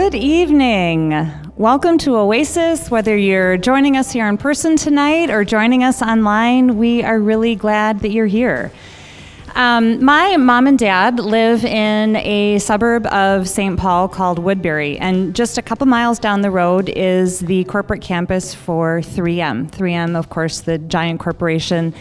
Good evening. Welcome to Oasis. Whether you're joining us here in person tonight or joining us online, we are really glad that you're here. My mom and dad live in a suburb of St. Paul called Woodbury, and just a couple miles down the road is the corporate campus for 3M. 3M, of course, the giant corporation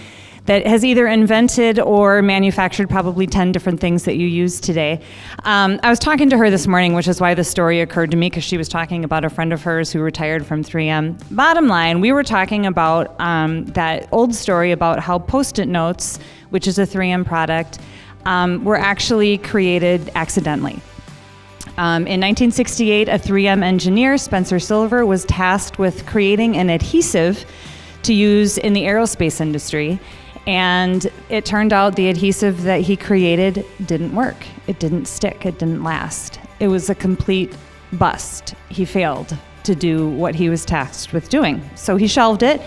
that has either invented or manufactured probably 10 different things that you use today. I was talking to her this morning, which is why the story occurred to me, because she was talking about a friend of hers who retired from 3M. Bottom line, we were talking about that old story about how Post-it notes, which is a 3M product, were actually created accidentally. In 1968, a 3M engineer, Spencer Silver, was tasked with creating an adhesive to use in the aerospace industry. And it turned out the adhesive that he created didn't work. It didn't stick. It didn't last. It was a complete bust. He failed to do what he was tasked with doing. So he shelved it.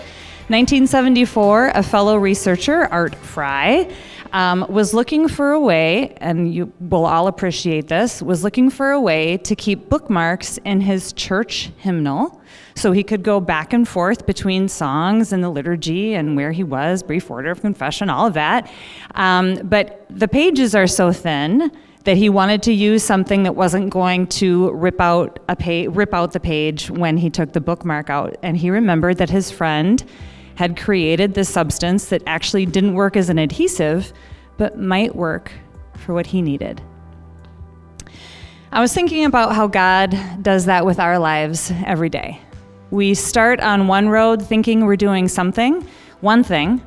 1974, a fellow researcher, Art Fry, was looking for a way, and you will all appreciate this, was looking for a way to keep bookmarks in his church hymnal so he could go back and forth between songs and the liturgy and where he was, brief order of confession, all of that. But the pages are so thin that he wanted to use something that wasn't going to rip out the page when he took the bookmark out. And he remembered that his friend had created this substance that actually didn't work as an adhesive, but might work for what he needed. I was thinking about how God does that with our lives every day. We start on one road thinking we're doing something, one thing,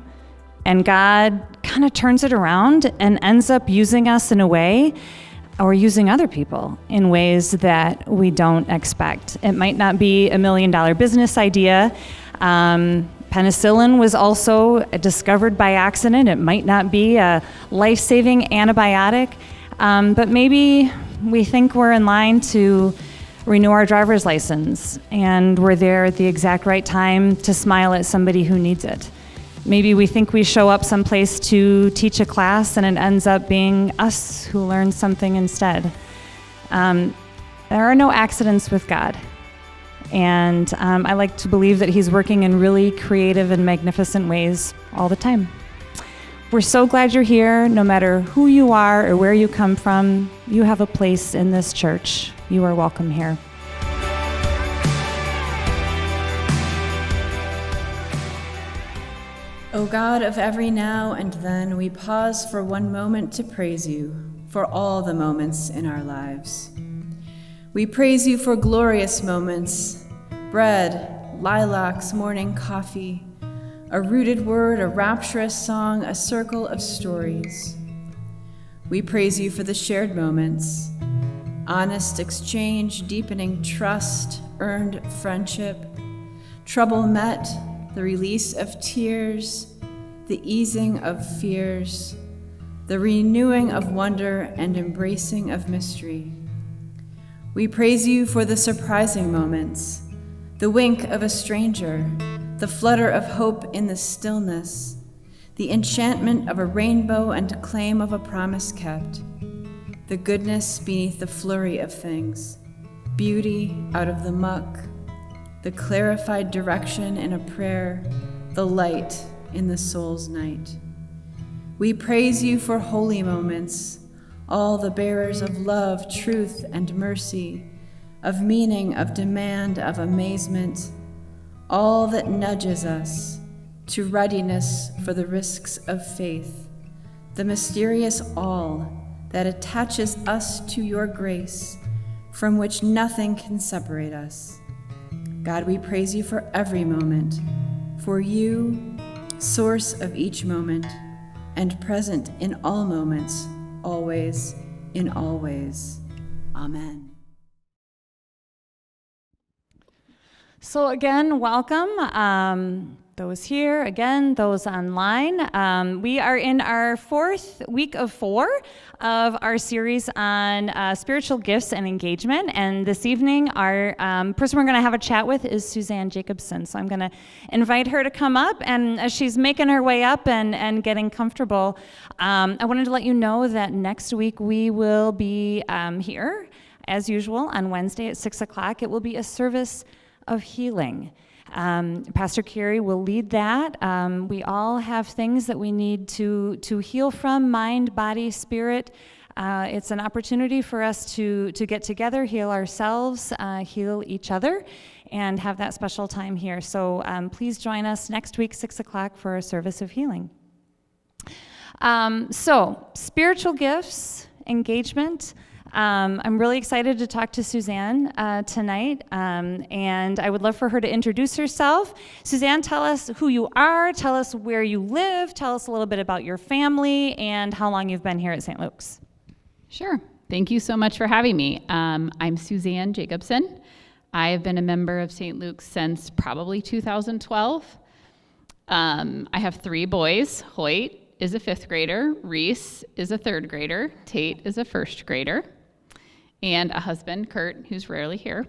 and God kind of turns it around and ends up using us in a way, or using other people in ways that we don't expect. It might not be $1 million business idea. Penicillin was also discovered by accident. It might not be a life-saving antibiotic, but maybe we think we're in line to renew our driver's license, and we're there at the exact right time to smile at somebody who needs it. Maybe we think we show up someplace to teach a class, and it ends up being us who learn something instead. There are no accidents with God. And I like to believe that he's working in really creative and magnificent ways all the time. We're so glad you're here. No matter who you are or where you come from, you have a place in this church. You are welcome here. O God of every now and then, we pause for one moment to praise you for all the moments in our lives. We praise you for glorious moments, bread, lilacs, morning coffee, a rooted word, a rapturous song, a circle of stories. We praise you for the shared moments, honest exchange, deepening trust, earned friendship, trouble met, the release of tears, the easing of fears, the renewing of wonder and embracing of mystery. We praise you for the surprising moments, the wink of a stranger, the flutter of hope in the stillness, the enchantment of a rainbow and claim of a promise kept, the goodness beneath the flurry of things, beauty out of the muck, the clarified direction in a prayer, the light in the soul's night. We praise you for holy moments, all the bearers of love, truth, and mercy, of meaning, of demand, of amazement, all that nudges us to readiness for the risks of faith, the mysterious all that attaches us to your grace, from which nothing can separate us. God, we praise you for every moment, for you, source of each moment, and present in all moments, always, in all ways. Amen. So again, welcome. Those here, again, those online. We are in our fourth week of 4 of our series on spiritual gifts and engagement. And this evening, our person we're going to have a chat with is Suzanne Jacobsen. So I'm going to invite her to come up. And as she's making her way up and getting comfortable, I wanted to let you know that next week we will be here as usual, on Wednesday at 6 o'clock, it will be a service of healing. Pastor Carrie will lead that. We all have things that we need to heal from, mind, body, spirit. It's an opportunity for us to get together, heal ourselves, heal each other, and have that special time here. So please join us next week, 6 o'clock, for a service of healing. So spiritual gifts, engagement. I'm really excited to talk to Suzanne tonight, and I would love for her to introduce herself. Suzanne, tell us who you are, tell us where you live, tell us a little bit about your family, and how long you've been here at St. Luke's. Sure. Thank you so much for having me. I'm Suzanne Jacobsen. I have been a member of St. Luke's since probably 2012. I have 3 boys. Hoyt is a 5th grader, Reese is a 3rd grader, Tate is a 1st grader, and a husband, Kurt, who's rarely here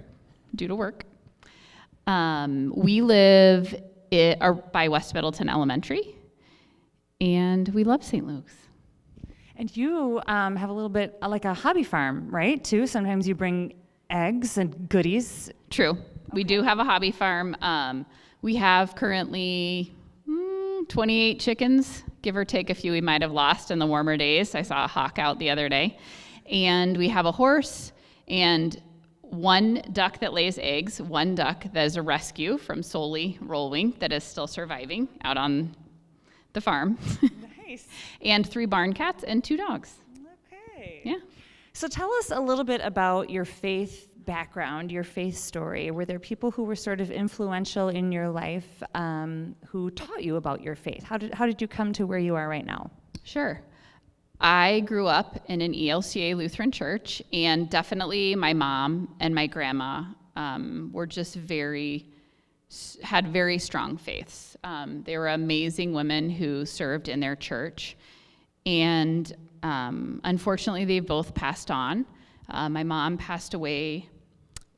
due to work. We live by West Middleton Elementary, and we love St. Luke's. And you have a little bit like a hobby farm, right, too? Sometimes you bring eggs and goodies. True. Okay. We do have a hobby farm. We have currently 28 chickens, give or take a few we might have lost in the warmer days. I saw a hawk out the other day. And we have a horse and 1 duck that lays eggs, 1 duck that is a rescue from Jeff Rohlwing that is still surviving out on the farm. Nice. And 3 barn cats and 2 dogs. Okay. Yeah. So tell us a little bit about your faith background, your faith story. Were there people who were sort of influential in your life who taught you about your faith? How did you come to where you are right now? Sure. I grew up in an ELCA Lutheran church, and definitely my mom and my grandma were just had very strong faiths. They were amazing women who served in their church, and unfortunately, they both passed on. My mom passed away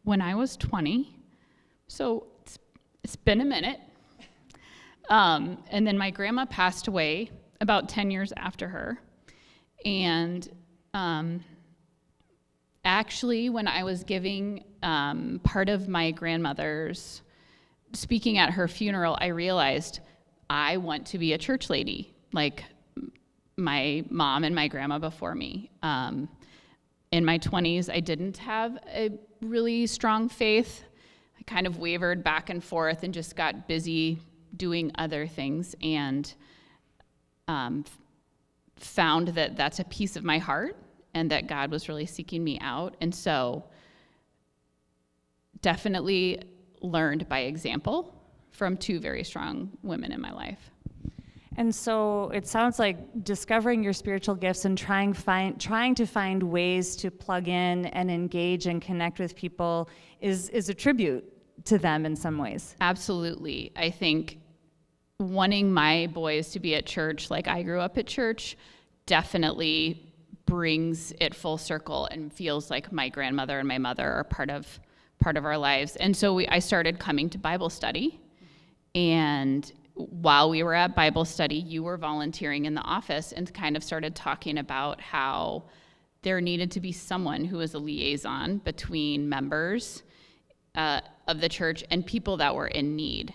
when I was 20, so it's been a minute. And then my grandma passed away about 10 years after her. And actually, when I was giving part of my grandmother's, speaking at her funeral, I realized I want to be a church lady, like my mom and my grandma before me. In my 20s, I didn't have a really strong faith. I kind of wavered back and forth and just got busy doing other things, and found that that's a piece of my heart and that God was really seeking me out. And so definitely learned by example from 2 very strong women in my life. And so it sounds like discovering your spiritual gifts and trying to find ways to plug in and engage and connect with people is a tribute to them in some ways. Absolutely. I think wanting my boys to be at church like I grew up at church definitely brings it full circle and feels like my grandmother and my mother are part of our lives. And so I started coming to Bible study, and while we were at Bible study, you were volunteering in the office and kind of started talking about how there needed to be someone who was a liaison between members of the church and people that were in need.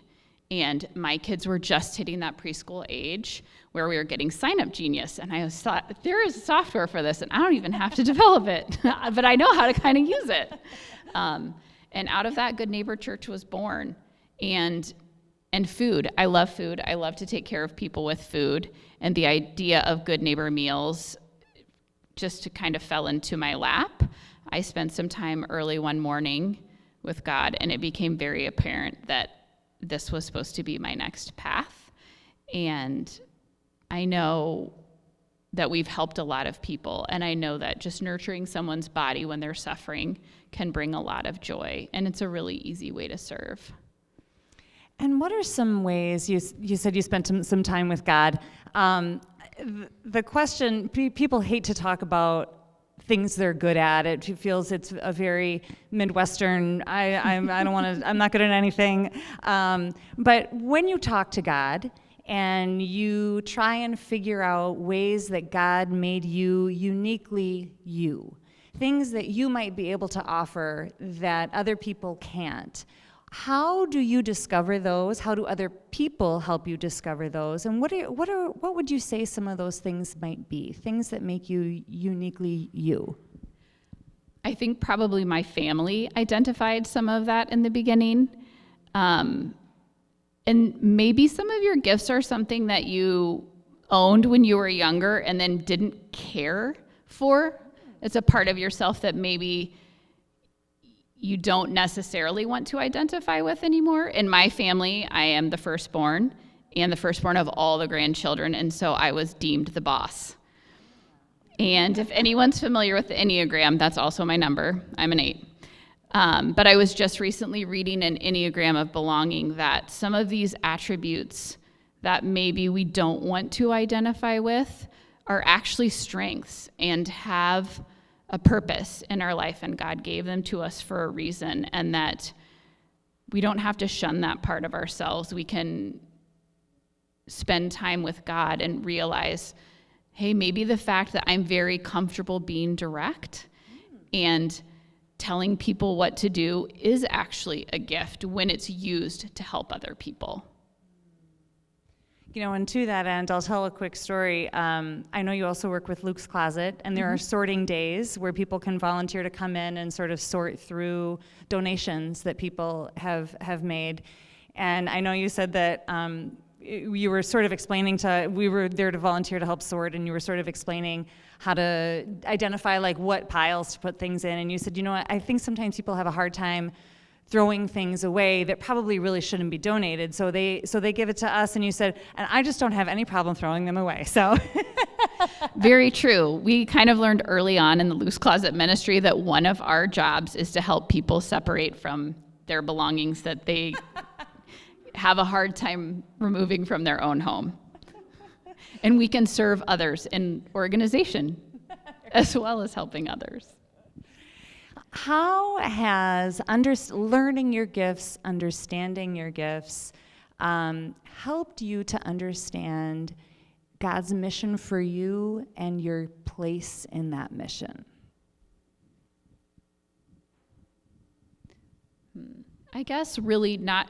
And my kids were just hitting that preschool age where we were getting Sign Up Genius. And I thought, there is software for this, and I don't even have to develop it, but I know how to kind of use it. And out of that, Good Neighbor Church was born. And food. I love food. I love to take care of people with food. And the idea of Good Neighbor meals just kind of fell into my lap. I spent some time early one morning with God, and it became very apparent that this was supposed to be my next path. And I know that we've helped a lot of people, and I know that just nurturing someone's body when they're suffering can bring a lot of joy, and it's a really easy way to serve. And what are some ways, you said you spent some time with God. The question, people hate to talk about things they're good at. It feels it's a very Midwestern, I'm not good at anything. But when you talk to God and you try and figure out ways that God made you uniquely you, things that you might be able to offer that other people can't. How do you discover those? How do other people help you discover those? And what would you say some of those things might be? Things that make you uniquely you? I think probably my family identified some of that in the beginning. And maybe some of your gifts are something that you owned when you were younger and then didn't care for. It's a part of yourself that maybe you don't necessarily want to identify with anymore. In my family, I am the firstborn and the firstborn of all the grandchildren, and so I was deemed the boss. And if anyone's familiar with the Enneagram, that's also my number. I'm an 8. But I was just recently reading an Enneagram of belonging that some of these attributes that maybe we don't want to identify with are actually strengths and have a purpose in our life, and God gave them to us for a reason, and that we don't have to shun that part of ourselves. We can spend time with God and realize, hey, maybe the fact that I'm very comfortable being direct and telling people what to do is actually a gift when it's used to help other people. You know, and to that end, I'll tell a quick story. I know you also work with Luke's Closet, and there are sorting days where people can volunteer to come in and sort of sort through donations that people have made. And I know you said that you were sort of explaining we were there to volunteer to help sort, and you were sort of explaining how to identify like what piles to put things in. And you said, you know what, I think sometimes people have a hard time throwing things away that probably really shouldn't be donated. So they give it to us, and you said, and I just don't have any problem throwing them away. So Very true. We kind of learned early on in the Loose Closet ministry that one of our jobs is to help people separate from their belongings that they have a hard time removing from their own home. And we can serve others in organization as well as helping others. How has learning your gifts, understanding your gifts, helped you to understand God's mission for you and your place in that mission? I guess really not.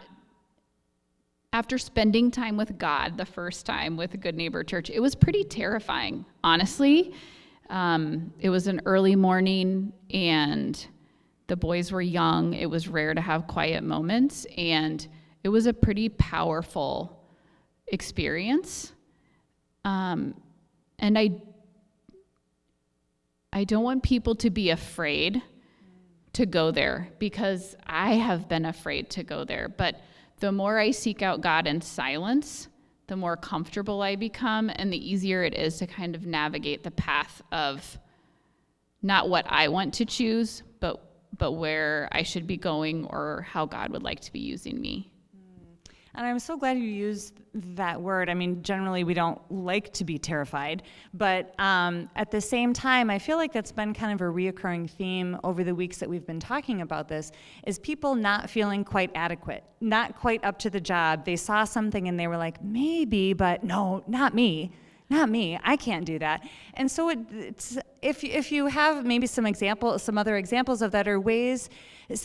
After spending time with God the first time with Good Neighbor Church, it was pretty terrifying, honestly. It was an early morning, and the boys were young. It was rare to have quiet moments, and it was a pretty powerful experience. And I don't want people to be afraid to go there, because I have been afraid to go there. But the more I seek out God in silence, the more comfortable I become, and the easier it is to kind of navigate the path of not what I want to choose, but where I should be going or how God would like to be using me. And I'm so glad you used that word. I mean, generally we don't like to be terrified, but at the same time, I feel like that's been kind of a reoccurring theme over the weeks that we've been talking about this, is people not feeling quite adequate, not quite up to the job. They saw something and they were like, maybe, but no, not me. Not me. I can't do that. And so it's, if you have maybe some other examples of that, or ways,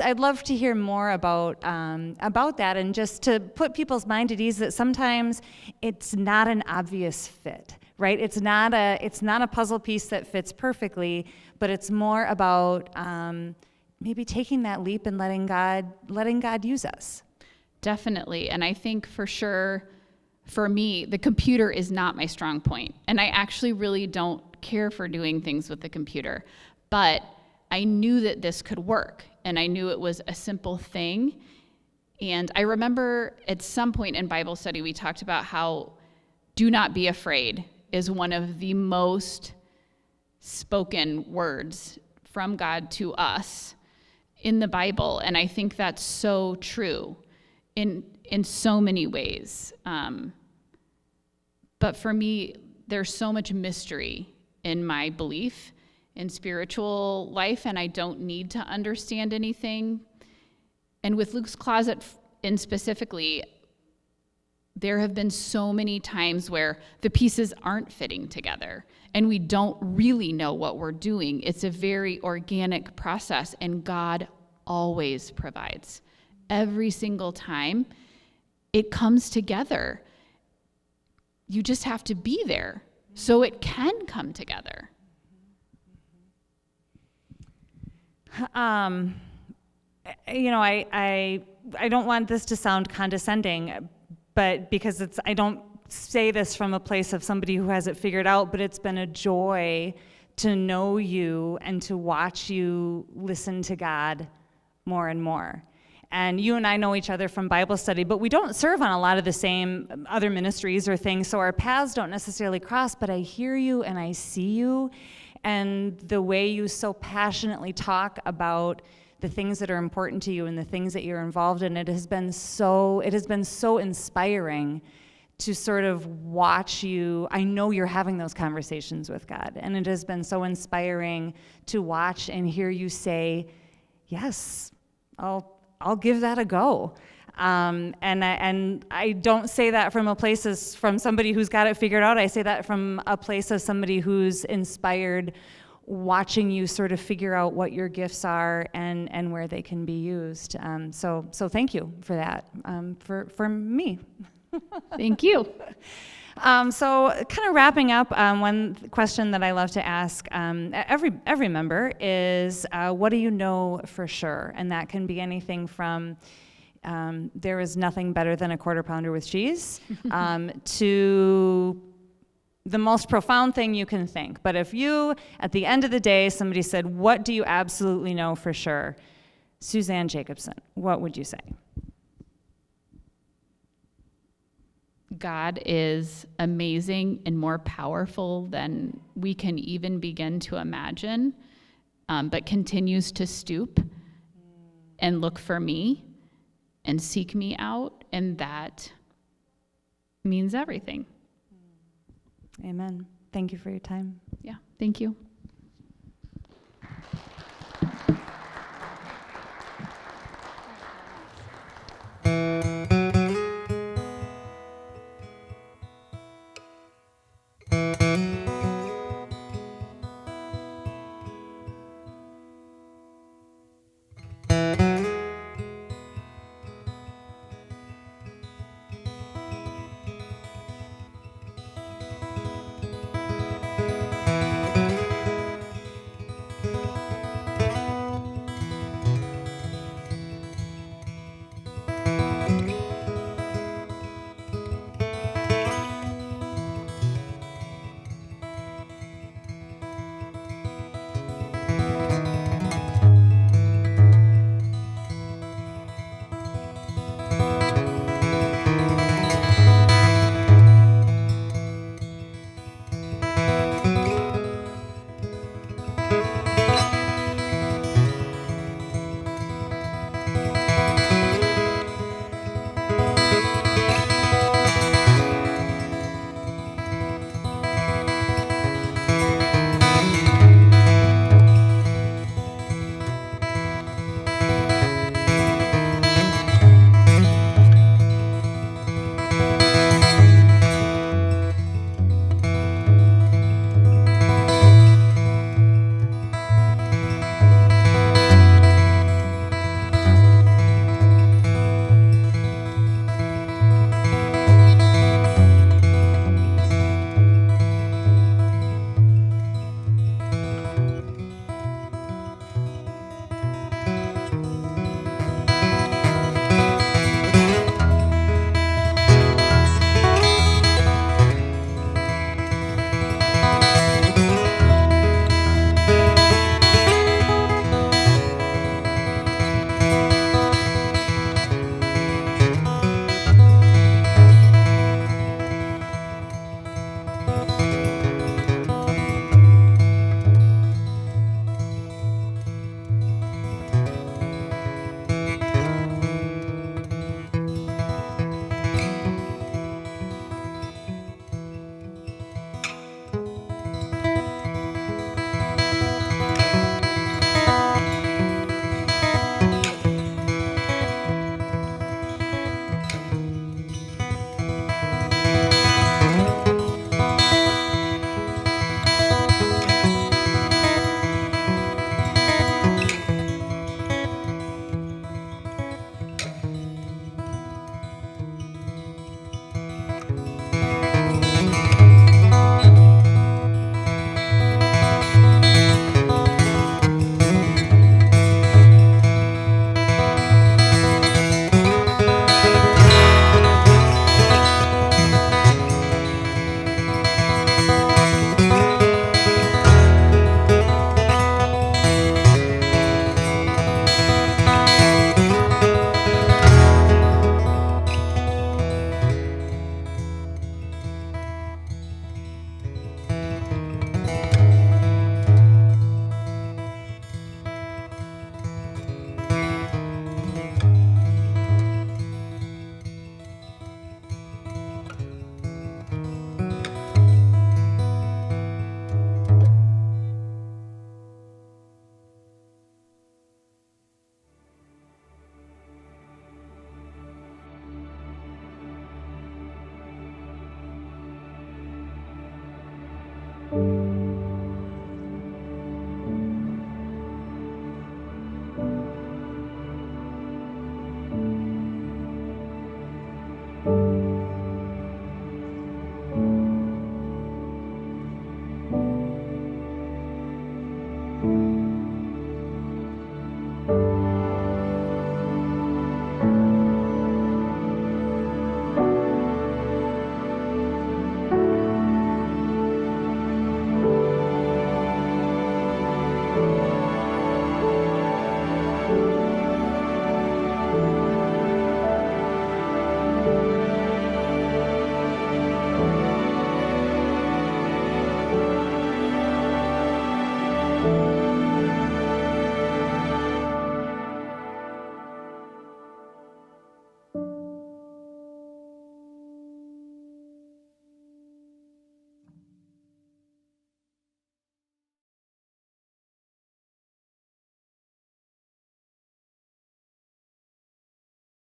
I'd love to hear more about that, and just to put people's mind at ease that sometimes it's not an obvious fit, right? It's not a puzzle piece that fits perfectly, but it's more about maybe taking that leap and letting God use us. Definitely. And I think for sure, for me, the computer is not my strong point, and I actually really don't care for doing things with the computer. But I knew that this could work, and I knew it was a simple thing. And I remember at some point in Bible study, we talked about how do not be afraid is one of the most spoken words from God to us in the Bible. And I think that's so true in so many ways. But for me, there's so much mystery in my belief in spiritual life, and I don't need to understand anything. And with Luke's Closet in specifically, there have been so many times where the pieces aren't fitting together and we don't really know what we're doing. It's a very organic process, and God always provides. Every single time it comes together. You just have to be there so it can come together. I don't want this to sound condescending, but because I don't say this from a place of somebody who has it figured out, but it's been a joy to know you and to watch you listen to God more and more. And you and I know each other from Bible study, but we don't serve on a lot of the same other ministries or things, so our paths don't necessarily cross, but I hear you and I see you, and the way you so passionately talk about the things that are important to you and the things that you're involved in, it has been so inspiring to sort of watch you. I know you're having those conversations with God, and it has been so inspiring to watch and hear you say, yes, I'll give that a go. And I don't say that from a place from somebody who's got it figured out. I say that from a place of somebody who's inspired, watching you sort of figure out what your gifts are and where they can be used. So thank you for that, for me. Thank you. So kind of wrapping up, one question that I love to ask every member is, what do you know for sure? And that can be anything from there is nothing better than a quarter pounder with cheese to the most profound thing you can think. But if you, at the end of the day, somebody said, what do you absolutely know for sure? Suzanne Jacobsen, what would you say? God is amazing and more powerful than we can even begin to imagine, but continues to stoop and look for me and seek me out, and that means everything. Amen. Thank you for your time. Yeah, thank you.